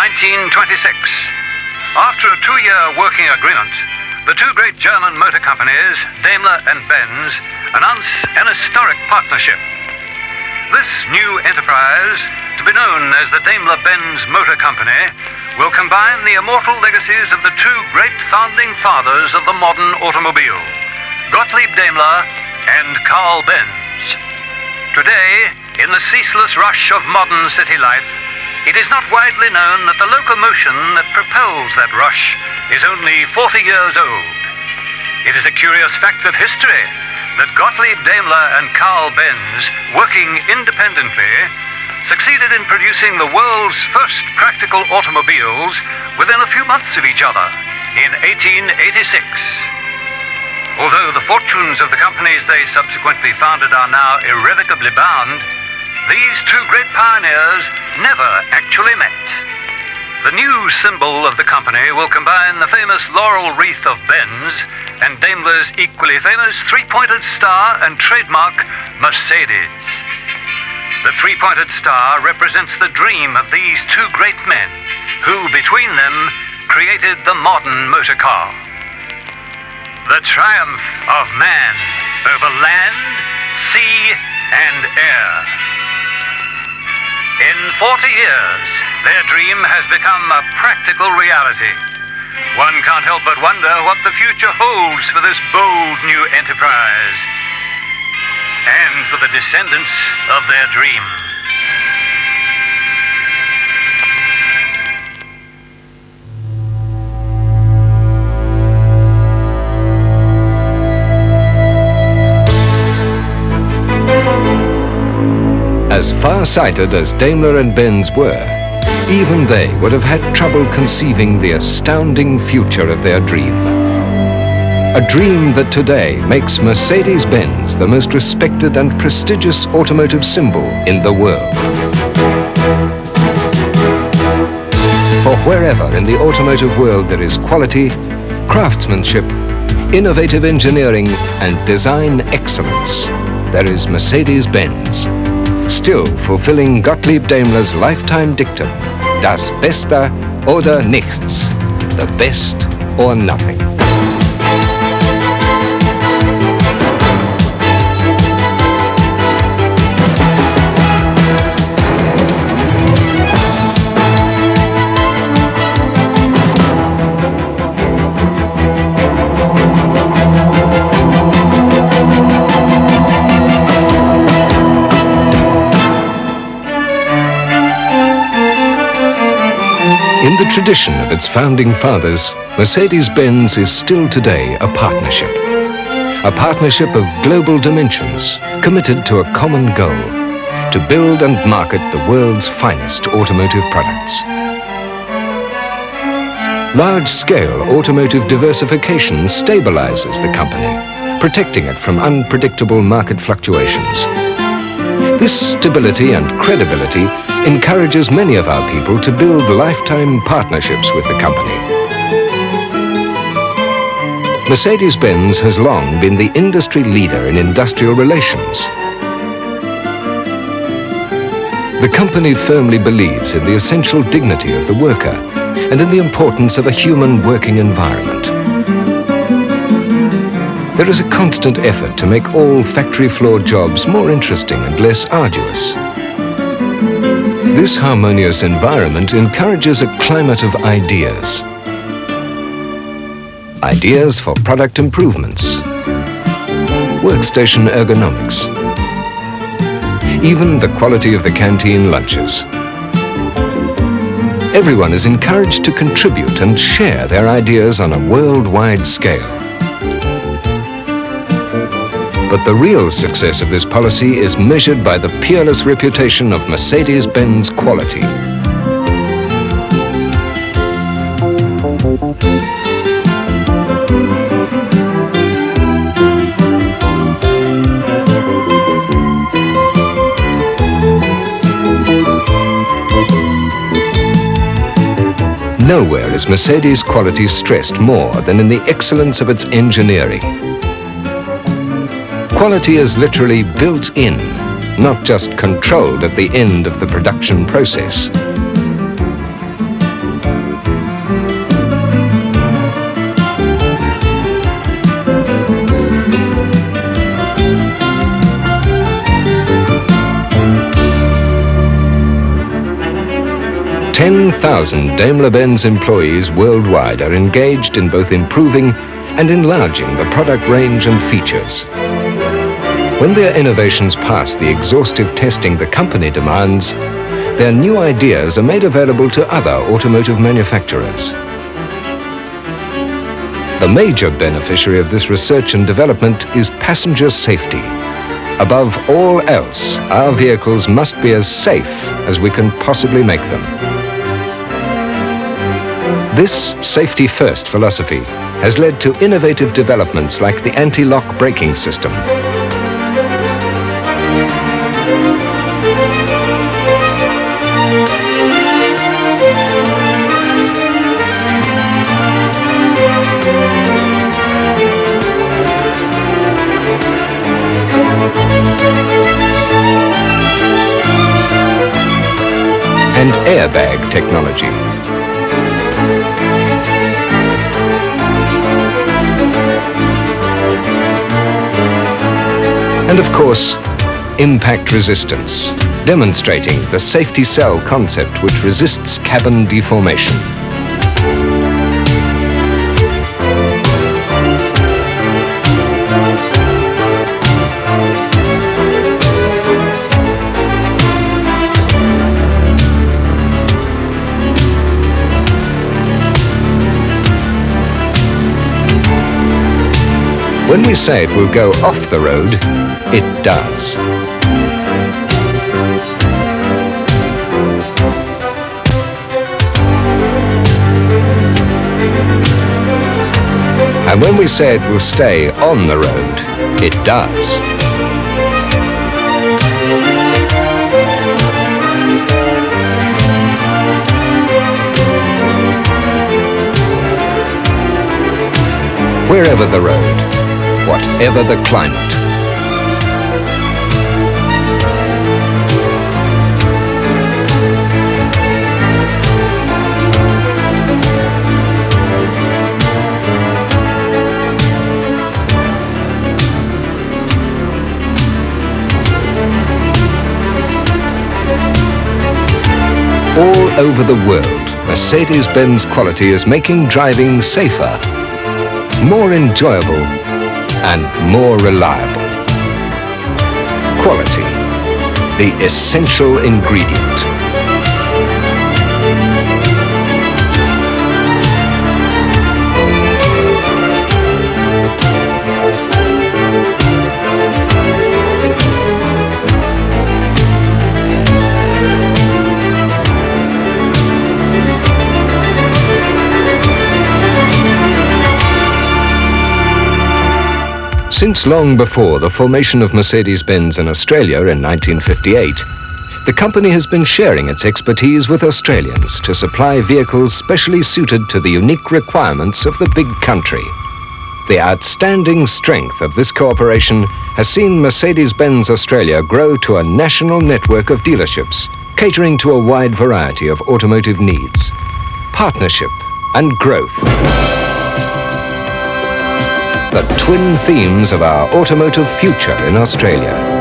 1926. After a 2-year working agreement, the two great German motor companies, Daimler and Benz, announce an historic partnership. This new enterprise, to be known as the Daimler-Benz Motor Company, will combine the immortal legacies of the two great founding fathers of the modern automobile, Gottlieb Daimler and Karl Benz. Today, in the ceaseless rush of modern city life, it is not widely known that the locomotion that propels that rush is only 40 years old. It is a curious fact of history that Gottlieb Daimler and Karl Benz, working independently, succeeded in producing the world's first practical automobiles within a few months of each other in 1886. Although the fortunes of the companies they subsequently founded are now irrevocably bound, these two great pioneers never actually met. The new symbol of the company will combine the famous laurel wreath of Benz and Daimler's equally famous three-pointed star and trademark Mercedes. The three-pointed star represents the dream of these two great men who, between them, created the modern motor car. The triumph of man over land, sea, and air. In 40 years, their dream has become a practical reality. One can't help but wonder what the future holds for this bold new enterprise and for the descendants of their dream. As far-sighted as Daimler and Benz were, even they would have had trouble conceiving the astounding future of their dream. A dream that today makes Mercedes-Benz the most respected and prestigious automotive symbol in the world. For wherever in the automotive world there is quality, craftsmanship, innovative engineering and design excellence, there is Mercedes-Benz, still fulfilling Gottlieb Daimler's lifetime dictum, Das Beste, oder Nichts, the best or nothing. In the tradition of its founding fathers, Mercedes-Benz is still today a partnership of global dimensions, committed to a common goal, to build and market the world's finest automotive products. Large-scale automotive diversification stabilizes the company, protecting it from unpredictable market fluctuations. This stability and credibility encourages many of our people to build lifetime partnerships with the company. Mercedes-Benz has long been the industry leader in industrial relations. The company firmly believes in the essential dignity of the worker and in the importance of a human working environment. There is a constant effort to make all factory floor jobs more interesting and less arduous. This harmonious environment encourages a climate of ideas. Ideas for product improvements, workstation ergonomics, even the quality of the canteen lunches. Everyone is encouraged to contribute and share their ideas on a worldwide scale. But the real success of this policy is measured by the peerless reputation of Mercedes-Benz quality. Nowhere is Mercedes quality stressed more than in the excellence of its engineering. Quality is literally built in, not just controlled at the end of the production process. 10,000 Daimler-Benz employees worldwide are engaged in both improving and enlarging the product range and features. When their innovations pass the exhaustive testing the company demands, their new ideas are made available to other automotive manufacturers. The major beneficiary of this research and development is passenger safety. Above all else, our vehicles must be as safe as we can possibly make them. This safety-first philosophy has led to innovative developments like the anti-lock braking system. And airbag technology. And of course, impact resistance, demonstrating the safety cell concept which resists cabin deformation. When we say it will go off the road, it does. And when we say it will stay on the road, it does. Wherever the road, whatever the climate. All over the world, Mercedes-Benz quality is making driving safer, more enjoyable, and more reliable. Quality, the essential ingredient. Since long before the formation of Mercedes-Benz in Australia in 1958, the company has been sharing its expertise with Australians to supply vehicles specially suited to the unique requirements of the big country. The outstanding strength of this cooperation has seen Mercedes-Benz Australia grow to a national network of dealerships, catering to a wide variety of automotive needs. Partnership and growth. The twin themes of our automotive future in Australia.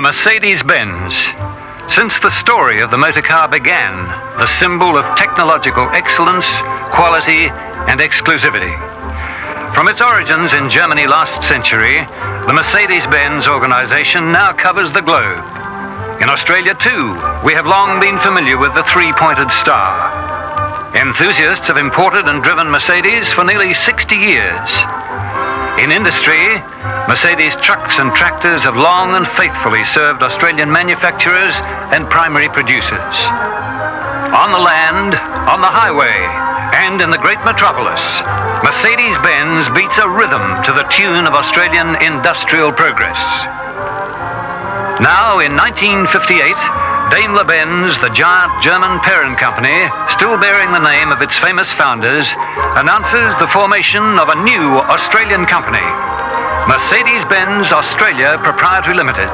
Mercedes-Benz. Since the story of the motor car began, the symbol of technological excellence, quality, and exclusivity. From its origins in Germany last century, the Mercedes-Benz organization now covers the globe. In Australia too, we have long been familiar with the three-pointed star. Enthusiasts have imported and driven Mercedes for nearly 60 years. In industry, Mercedes trucks and tractors have long and faithfully served Australian manufacturers and primary producers. On the land, on the highway, and in the great metropolis, Mercedes-Benz beats a rhythm to the tune of Australian industrial progress. Now, in 1958, Daimler-Benz, the giant German parent company, still bearing the name of its famous founders, announces the formation of a new Australian company, Mercedes-Benz Australia Proprietary Limited.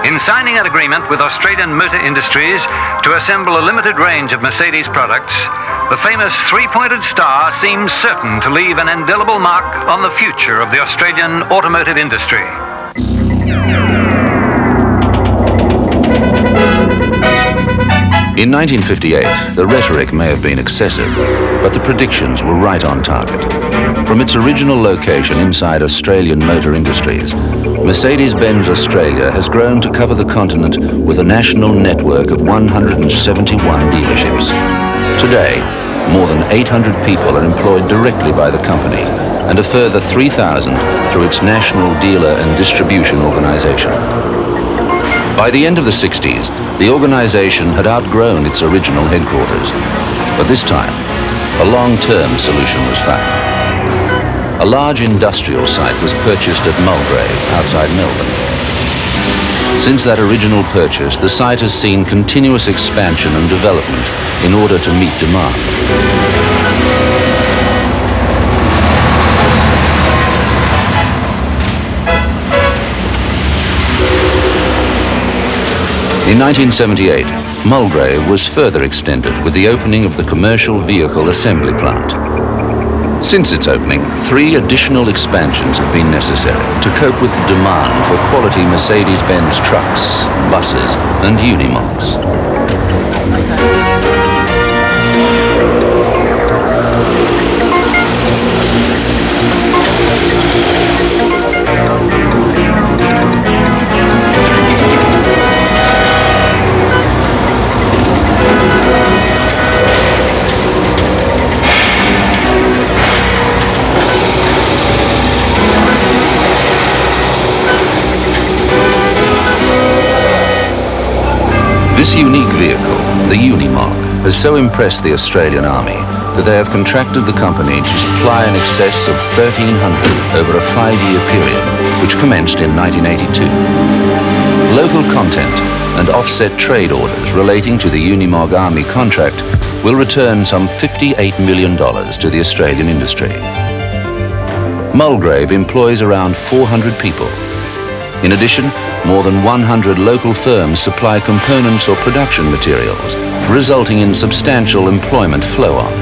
In signing an agreement with Australian Motor Industries to assemble a limited range of Mercedes products, the famous three-pointed star seems certain to leave an indelible mark on the future of the Australian automotive industry. In 1958, the rhetoric may have been excessive, but the predictions were right on target. From its original location inside Australian Motor Industries, Mercedes-Benz Australia has grown to cover the continent with a national network of 171 dealerships. Today, more than 800 people are employed directly by the company, and a further 3,000 through its national dealer and distribution organization. By the end of the 60s, the organization had outgrown its original headquarters, but this time, a long-term solution was found. A large industrial site was purchased at Mulgrave, outside Melbourne. Since that original purchase, the site has seen continuous expansion and development in order to meet demand. In 1978, Mulgrave was further extended with the opening of the commercial vehicle assembly plant. Since its opening, 3 additional expansions have been necessary to cope with the demand for quality Mercedes-Benz trucks, buses, and Unimogs. This unique vehicle, the Unimog, has so impressed the Australian Army that they have contracted the company to supply in excess of 1,300 over a 5-year period, which commenced in 1982. Local content and offset trade orders relating to the Unimog Army contract will return some $58 million to the Australian industry. Mulgrave employs around 400 people. In addition, more than 100 local firms supply components or production materials, resulting in substantial employment flow-on.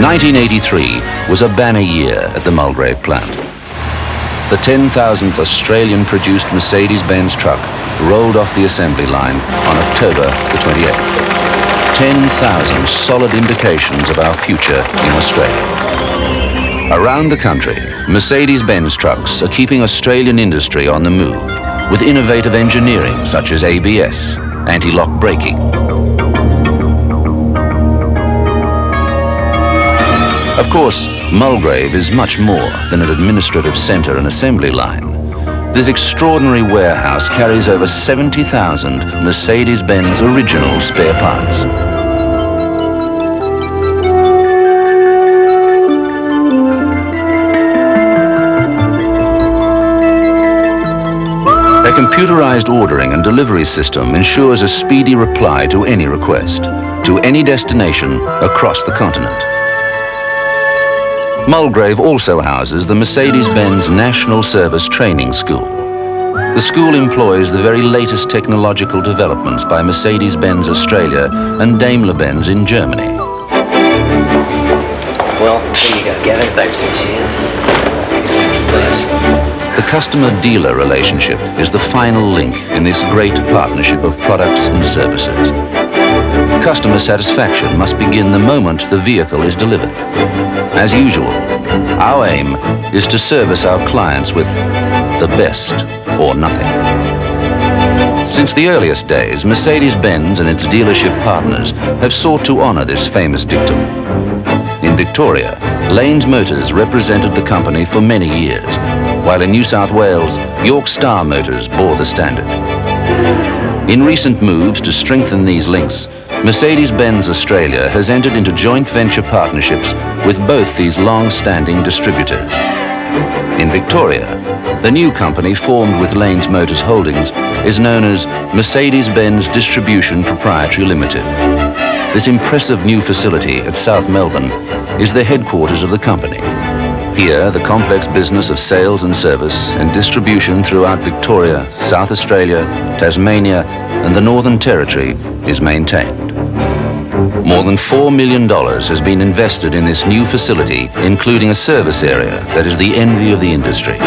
"1983 was a banner year at the Mulgrave plant. The 10,000th Australian-produced Mercedes-Benz truck rolled off the assembly line on October the 28th. 10,000 solid indications of our future in Australia. Around the country, Mercedes-Benz trucks are keeping Australian industry on the move with innovative engineering such as ABS, anti-lock braking. Of course, Mulgrave is much more than an administrative centre and assembly line. This extraordinary warehouse carries over 70,000 Mercedes-Benz original spare parts. A computerized ordering and delivery system ensures a speedy reply to any request, to any destination across the continent. Mulgrave also houses the Mercedes-Benz National Service Training School. The school employs the very latest technological developments by Mercedes-Benz Australia and Daimler-Benz in Germany. Well, here you go, Gavin. Thanks for cheers. Take a sandwich, please. The customer-dealer relationship is the final link in this great partnership of products and services. Customer satisfaction must begin the moment the vehicle is delivered. As usual, our aim is to service our clients with the best or nothing. Since the earliest days, Mercedes-Benz and its dealership partners have sought to honor this famous dictum. In Victoria, Lanes Motors represented the company for many years, while in New South Wales, York Star Motors bore the standard. In recent moves to strengthen these links, Mercedes-Benz Australia has entered into joint venture partnerships with both these long-standing distributors. In Victoria, the new company formed with Lanes Motors Holdings is known as Mercedes-Benz Distribution Proprietary Limited. This impressive new facility at South Melbourne is the headquarters of the company. Here, the complex business of sales and service and distribution throughout Victoria, South Australia, Tasmania, and the Northern Territory is maintained. More than $4 million has been invested in this new facility, including a service area that is the envy of the industry.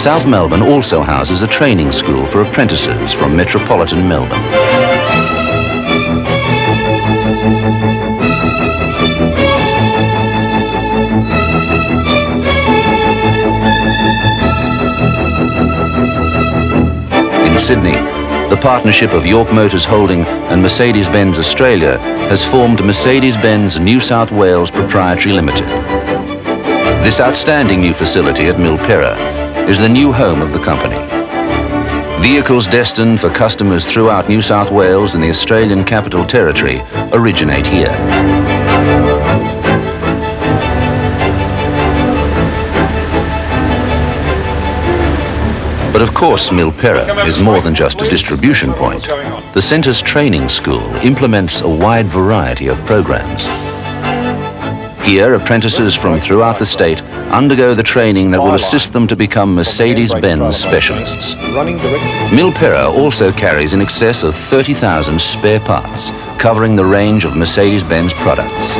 South Melbourne also houses a training school for apprentices from metropolitan Melbourne. In Sydney, the partnership of York Motors Holding and Mercedes-Benz Australia has formed Mercedes-Benz New South Wales Proprietary Limited. This outstanding new facility at Milperra is the new home of the company. Vehicles destined for customers throughout New South Wales and the Australian Capital Territory originate here. But of course, Milperra is more than just a distribution point. The centre's training school implements a wide variety of programs. Here, apprentices from throughout the state undergo the training that will assist them to become Mercedes-Benz specialists. Milperra also carries in excess of 30,000 spare parts, covering the range of Mercedes-Benz products.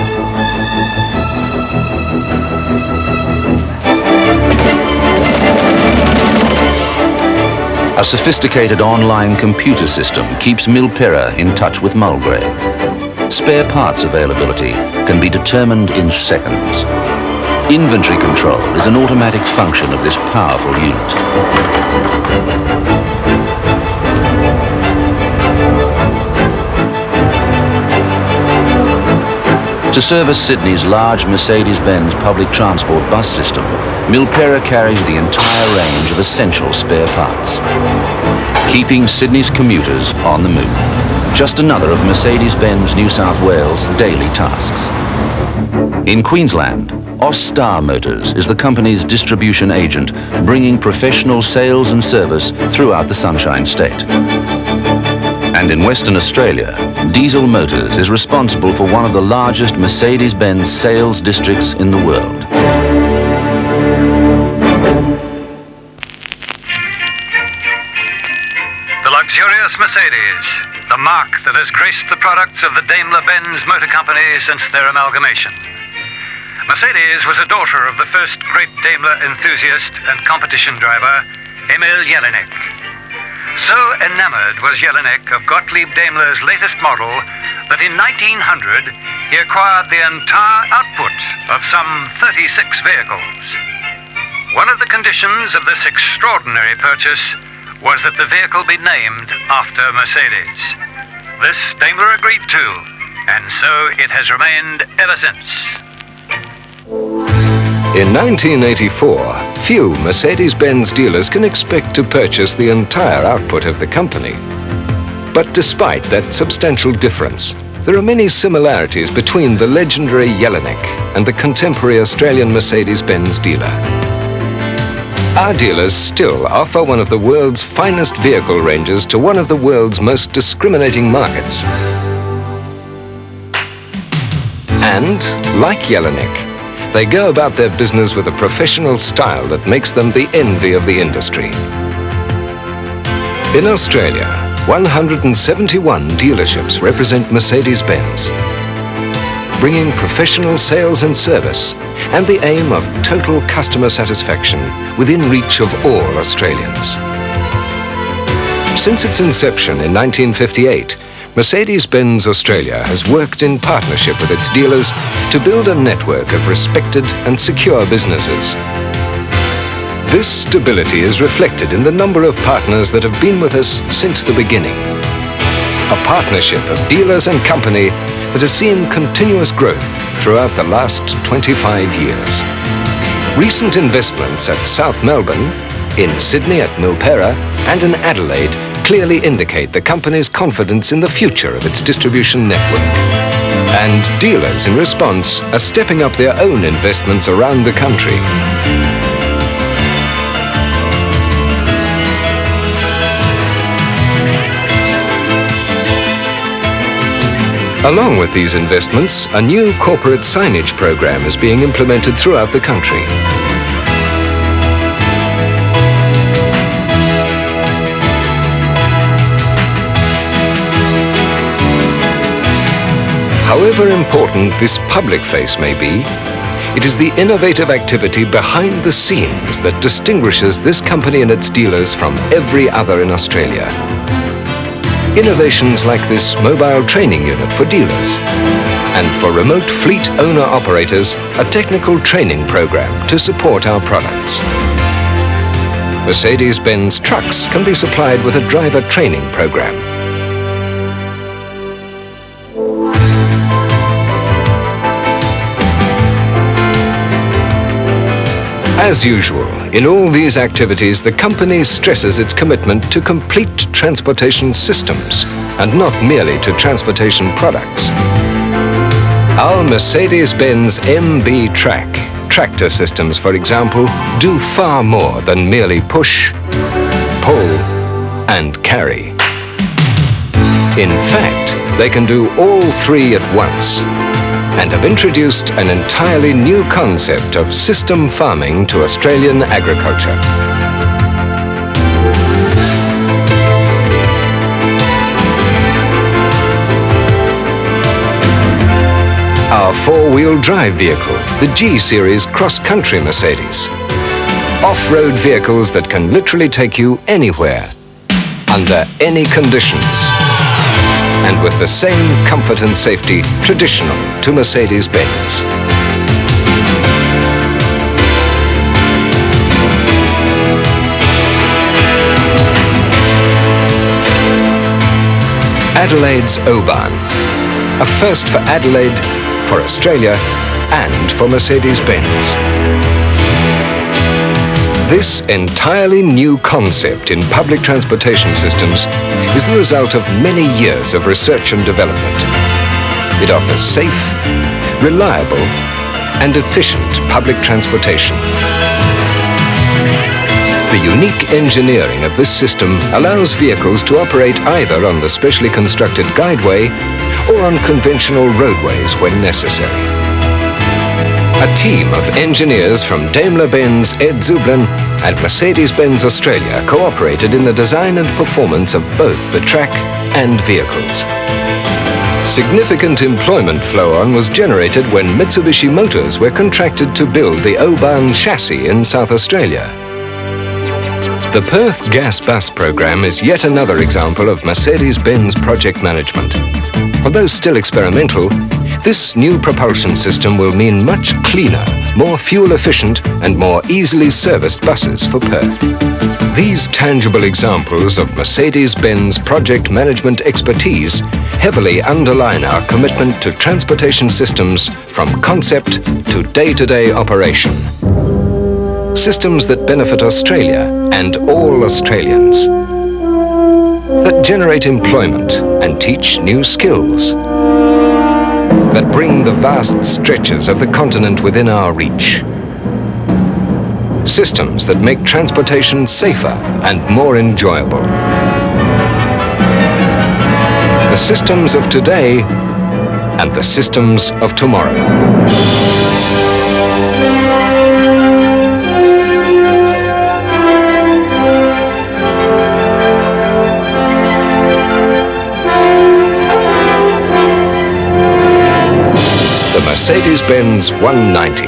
A sophisticated online computer system keeps Milperra in touch with Mulgrave. Spare parts availability can be determined in seconds. Inventory control is an automatic function of this powerful unit. To service Sydney's large Mercedes-Benz public transport bus system, Milperra carries the entire range of essential spare parts, keeping Sydney's commuters on the move. Just another of Mercedes-Benz New South Wales' daily tasks. In Queensland, Star Motors is the company's distribution agent, bringing professional sales and service throughout the Sunshine State. And in Western Australia, Diesel Motors is responsible for one of the largest Mercedes-Benz sales districts in the world. The luxurious Mercedes, the mark that has graced the products of the Daimler-Benz Motor Company since their amalgamation. Mercedes was a daughter of the first great Daimler enthusiast and competition driver, Emil Jelinek. So enamored was Jelinek of Gottlieb Daimler's latest model that in 1900 he acquired the entire output of some 36 vehicles. One of the conditions of this extraordinary purchase was that the vehicle be named after Mercedes. This Daimler agreed to, and so it has remained ever since. In 1984, few Mercedes-Benz dealers can expect to purchase the entire output of the company. But despite that substantial difference, there are many similarities between the legendary Jelinek and the contemporary Australian Mercedes-Benz dealer. Our dealers still offer one of the world's finest vehicle ranges to one of the world's most discriminating markets. And, like Jelinek, they go about their business with a professional style that makes them the envy of the industry. In Australia, 171 dealerships represent Mercedes-Benz, bringing professional sales and service and the aim of total customer satisfaction within reach of all Australians. Since its inception in 1958, Mercedes-Benz Australia has worked in partnership with its dealers to build a network of respected and secure businesses. This stability is reflected in the number of partners that have been with us since the beginning. a partnership of dealers and company that has seen continuous growth throughout the last 25 years. Recent investments at South Melbourne, in Sydney at Milpera, and in Adelaide clearly indicate the company's confidence in the future of its distribution network. And dealers, in response, are stepping up their own investments around the country. Along with these investments, a new corporate signage program is being implemented throughout the country. However important this public face may be, it is the innovative activity behind the scenes that distinguishes this company and its dealers from every other in Australia. Innovations like this mobile training unit for dealers, and for remote fleet owner-operators, a technical training program to support our products. Mercedes-Benz trucks can be supplied with a driver training program. As usual, in all these activities, the company stresses its commitment to complete transportation systems and not merely to transportation products. Our Mercedes-Benz MB Track tractor systems, for example, do far more than merely push, pull, and carry. In fact, they can do all three at once, and have introduced an entirely new concept of system farming to Australian agriculture. Our four-wheel drive vehicle, the G-Series cross-country Mercedes. Off-road vehicles that can literally take you anywhere, under any conditions, and with the same comfort and safety traditional to Mercedes-Benz. Adelaide's Oban, a first for Adelaide, for Australia, and for Mercedes-Benz. This entirely new concept in public transportation systems is the result of many years of research and development. It offers safe, reliable, and efficient public transportation. The unique engineering of this system allows vehicles to operate either on the specially constructed guideway or on conventional roadways when necessary. A team of engineers from Daimler-Benz, Ed Zublin, and Mercedes-Benz Australia cooperated in the design and performance of both the track and vehicles. Significant employment flow-on was generated when Mitsubishi Motors were contracted to build the Oban chassis in South Australia. The Perth Gas Bus program is yet another example of Mercedes-Benz project management. Although still experimental, this new propulsion system will mean much cleaner, more fuel-efficient and more easily serviced buses for Perth. These tangible examples of Mercedes-Benz project management expertise heavily underline our commitment to transportation systems from concept to day-to-day operation. Systems that benefit Australia and all Australians, that generate employment and teach new skills, that bring the vast stretches of the continent within our reach. Systems that make transportation safer and more enjoyable. The systems of today and the systems of tomorrow. Mercedes-Benz 190.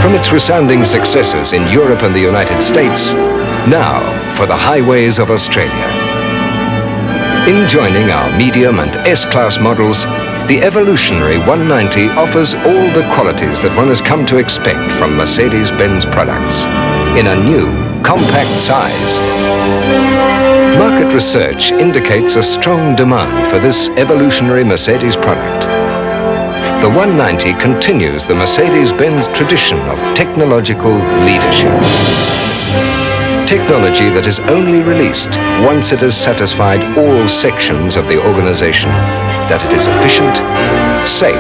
From its resounding successes in Europe and the United States, now for the highways of Australia. In joining our medium and S-Class models, the evolutionary 190 offers all the qualities that one has come to expect from Mercedes-Benz products in a new compact size. Market research indicates a strong demand for this evolutionary Mercedes product. The 190 continues the Mercedes-Benz tradition of technological leadership. Technology that is only released once it has satisfied all sections of the organization that it is efficient, safe,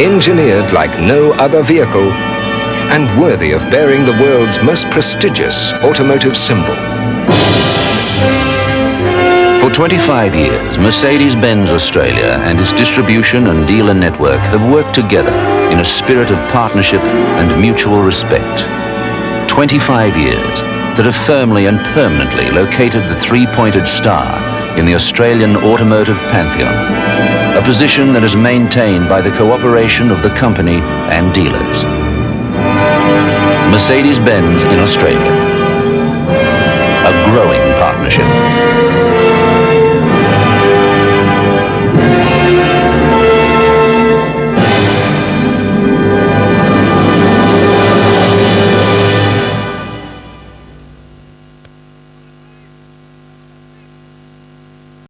engineered like no other vehicle, and worthy of bearing the world's most prestigious automotive symbol. For 25 years, Mercedes-Benz Australia and its distribution and dealer network have worked together in a spirit of partnership and mutual respect. 25 years that have firmly and permanently located the three-pointed star in the Australian automotive pantheon, a position that is maintained by the cooperation of the company and dealers. Mercedes-Benz in Australia, a growing partnership.